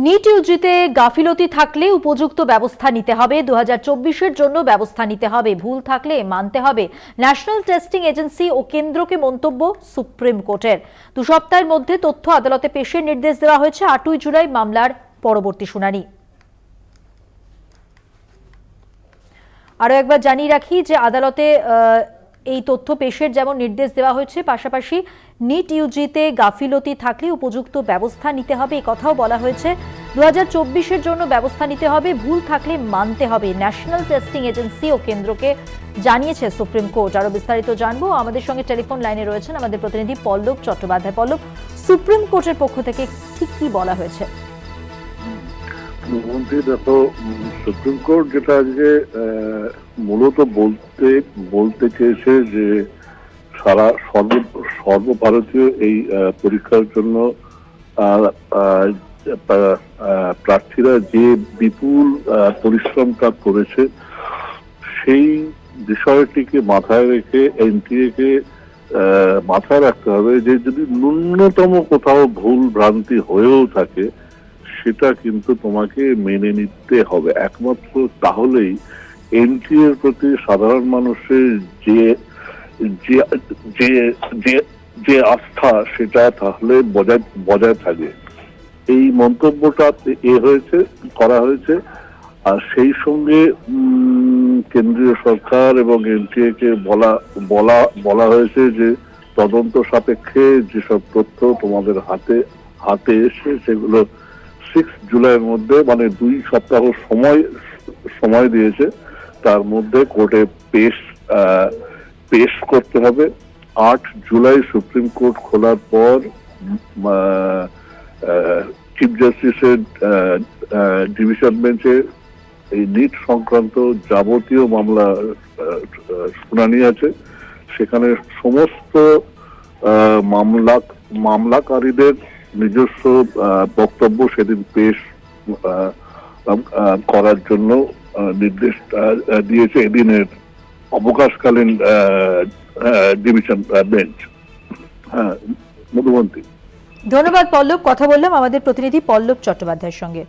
NEET ইউজিতে গাফিলতি থাকলে উপযুক্ত ব্যবস্থা নিতে হবে। 2024-এর জন্য ব্যবস্থা নিতে হবে, ভুল থাকলে মানতে হবে। ন্যাশনাল টেস্টিং এজেন্সি ও কেন্দ্রকে মন্তব্য সুপ্রিম কোর্টের। 2 সপ্তাহের মধ্যে তথ্য আদালতে পেশের নির্দেশ দেওয়া হয়েছে। 8ই জুলাই মামলার পরবর্তী শুনানি। আরও একবার জানিয়ে রাখি যে আদালতে এই তথ্য পেশের যেমন নির্দেশ দেওয়া হয়েছে, পাশাপাশি নিট ইউজিতে গাফিলতি থাকলে উপযুক্ত ব্যবস্থা নিতে হবে এই কথাও বলা হয়েছে। 2024-এর জন্য ব্যবস্থা নিতে হবে, ভুল থাকলে মানতে হবে। ন্যাশনাল টেস্টিং এজেন্সি ও কেন্দ্রকে জানিয়েছে সুপ্রিম কোর্ট। আরো বিস্তারিত জানবো, আমাদের সঙ্গে টেলিফোন লাইনে রয়েছেন আমাদের প্রতিনিধি পল্লব চট্টোপাধ্যায়। পল্লব, সুপ্রিম কোর্টের পক্ষ থেকে ঠিক কি বলা হয়েছে? দেখো, সুপ্রিম কোর্ট যেটা আজকে মূলত বলতে চেয়েছে যে সর্বভারতীয় এই পরীক্ষার জন্য প্রার্থীরা যে বিপুল পরিশ্রমটা করেছে সেই বিষয়টিকে মাথায় রেখে এনটিএ কে মাথায় রাখতে হবে যে যদি ন্যূনতম কোথাও ভুল ভ্রান্তি হয়েও থাকে সেটা কিন্তু তোমাকে মেনে নিতে হবে। একমাত্র তাহলেই এনটিএ এর প্রতি সাধারণ মানুষের যে যে যে যে আস্থা সেটা তাহলে বজায় থাকে। এই মন্তব্যটা করা হয়েছে। আর সেই সঙ্গে কেন্দ্রীয় সরকার এবং এনটিএ কে বলা হয়েছে যে তদন্ত সাপেক্ষে যেসব তথ্য তোমাদের হাতে এসে সেগুলো 6 জুলাইয়ের মধ্যে, মানে 2 সপ্তাহ সময় দিয়েছে, তার মধ্যে কোর্টে পেশ করতে হবে। 8 জুলাই সুপ্রিম কোর্ট খোলার পর চিফ জাস্টিসের ডিভিশন বেঞ্চে এই নিট সংক্রান্ত যাবতীয় শুনানি আছে। সেখানে সমস্ত মামলাকারীদের নিজস্ব বক্তব্য সেদিন পেশ করার জন্য নির্দেশ দিয়েছে এদিনের অবকাশকালীন ডিভিশন বেঞ্চ। হ্যাঁ, মধুবন্তী। ধন্যবাদ পল্লব। কথা বললাম আমাদের প্রতিনিধি পল্লব চট্টোপাধ্যায়ের সঙ্গে।